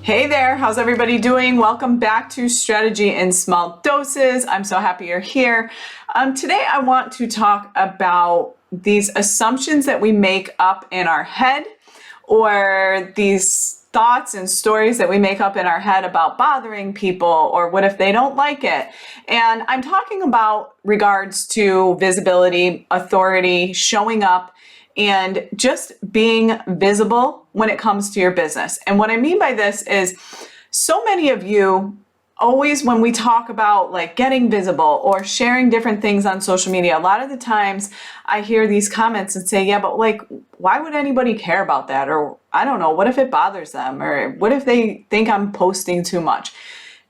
Hey there, how's everybody doing? Welcome back to Strategy in Small Doses. I'm so happy you're here. Today I want to talk about these assumptions that we make up in our head, or these thoughts and stories that we make up in our head about bothering people, or what if they don't like it. And I'm talking about regards to visibility, authority, showing up, and just being visible when it comes to your business. And what I mean by this is, so many of you always, when we talk about like getting visible or sharing different things on social media, a lot of the times I hear these comments and say, yeah, but like, why would anybody care about that? Or I don't know, what if it bothers them? Or what if they think I'm posting too much?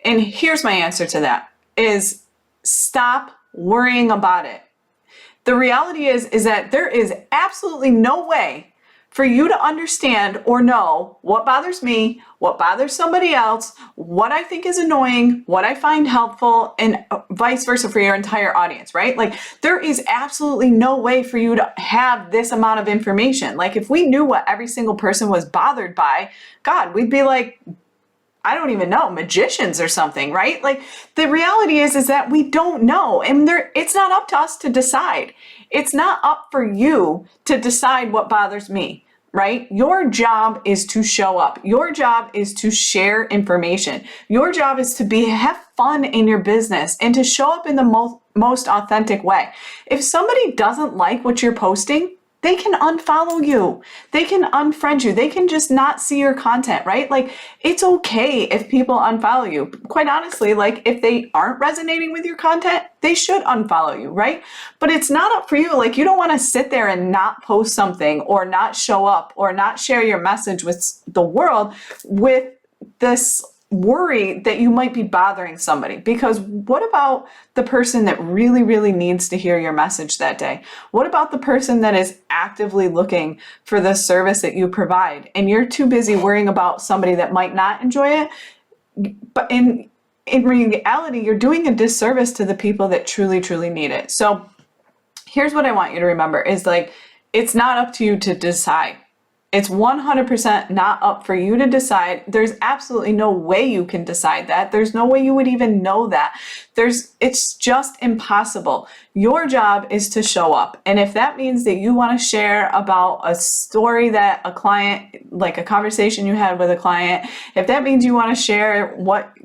And here's my answer to that is, stop worrying about it. The reality is that there is absolutely no way for you to understand or know what bothers me, what bothers somebody else, what I think is annoying, what I find helpful, and vice versa for your entire audience, right? Like, there is absolutely no way for you to have this amount of information. Like, if we knew what every single person was bothered by, God, we'd be like, I don't even know, magicians or something, right? Like, the reality is that we don't know, and it's not up to us to decide. It's not up for you to decide what bothers me, right? Your job is to show up. Your job is to share information. Your job is to have fun in your business and to show up in the most authentic way. If somebody doesn't like what you're posting, they can unfollow you. They can unfriend you. They can just not see your content, right? Like, it's okay if people unfollow you. Quite honestly, like, if they aren't resonating with your content, they should unfollow you, right? But it's not up for you. Like, you don't want to sit there and not post something or not show up or not share your message with the world with this worry that you might be bothering somebody. Because what about the person that really, really needs to hear your message that day? What about the person that is actively looking for the service that you provide, and you're too busy worrying about somebody that might not enjoy it? But in reality, you're doing a disservice to the people that truly, truly need it. So here's what I want you to remember is, like, it's not up to you to decide. It's 100% not up for you to decide. There's absolutely no way you can decide that. There's no way you would even know that. It's just impossible. Your job is to show up. And if that means that you want to share about a story that a client, like a conversation you had with a client, if that means you want to share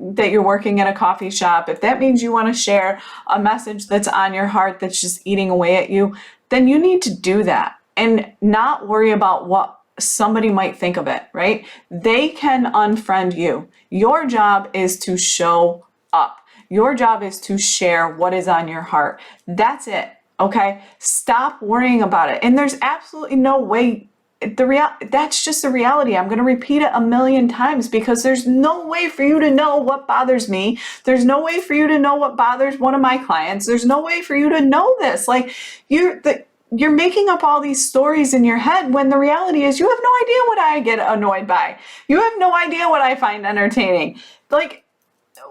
that you're working at a coffee shop, if that means you want to share a message that's on your heart that's just eating away at you, then you need to do that and not worry about what somebody might think of it, right? They can unfriend you. Your job is to show up. Your job is to share what is on your heart. That's it, okay? Stop worrying about it. And there's absolutely no way, that's just the reality. I'm going to repeat it a million times because there's no way for you to know what bothers me. There's no way for you to know what bothers one of my clients. There's no way for you to know this. Like, you're making up all these stories in your head when the reality is you have no idea what I get annoyed by. You have no idea what I find entertaining. Like,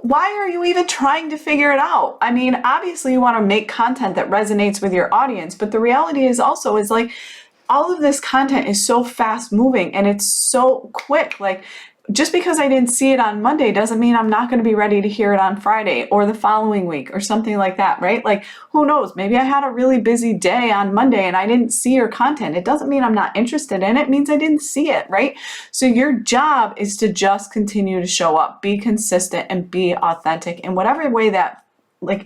why are you even trying to figure it out? I mean, obviously you want to make content that resonates with your audience, but the reality is also is like, all of this content is so fast moving and it's so quick. Like, just because I didn't see it on Monday doesn't mean I'm not going to be ready to hear it on Friday or the following week or something like that, right? Like, who knows? Maybe I had a really busy day on Monday and I didn't see your content. It doesn't mean I'm not interested in it. It means I didn't see it, right? So your job is to just continue to show up, be consistent, and be authentic in whatever way that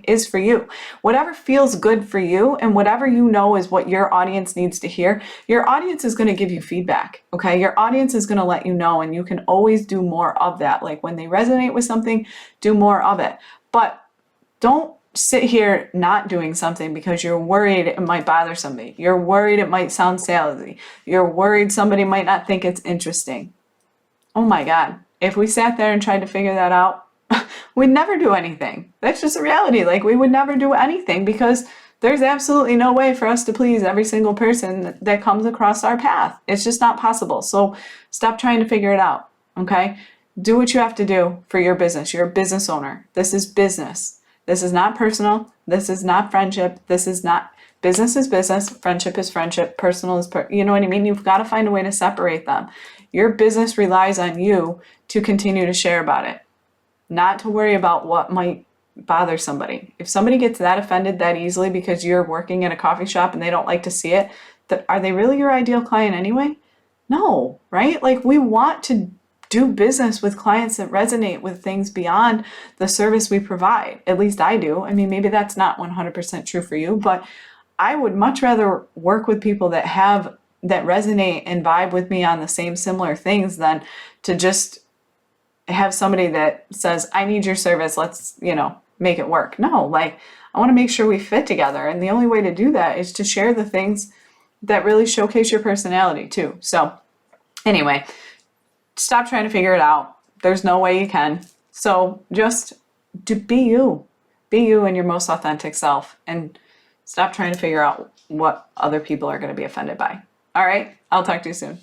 is for you. Whatever feels good for you and whatever you know is what your audience needs to hear, your audience is going to give you feedback, okay? Your audience is going to let you know, and you can always do more of that. Like, when they resonate with something, do more of it. But don't sit here not doing something because you're worried it might bother somebody. You're worried it might sound salesy. You're worried somebody might not think it's interesting. Oh my God. If we sat there and tried to figure that out, we'd never do anything. That's just a reality. Like, we would never do anything because there's absolutely no way for us to please every single person that comes across our path. It's just not possible. So stop trying to figure it out, okay? Do what you have to do for your business. You're a business owner. This is business. This is not personal. This is not friendship. This is not, business is business. Friendship is friendship. Personal is, you know what I mean? You've got to find a way to separate them. Your business relies on you to continue to share about it, not to worry about what might bother somebody. If somebody gets that offended that easily because you're working in a coffee shop and they don't like to see it, are they really your ideal client anyway? No, right? Like, we want to do business with clients that resonate with things beyond the service we provide. At least I do. I mean, maybe that's not 100% true for you, but I would much rather work with people that resonate and vibe with me on the same similar things than to just have somebody that says, I need your service, let's, make it work. No, like, I want to make sure we fit together. And the only way to do that is to share the things that really showcase your personality too. So anyway, stop trying to figure it out. There's no way you can. So just be you. Be you in your most authentic self, and stop trying to figure out what other people are going to be offended by. All right, I'll talk to you soon.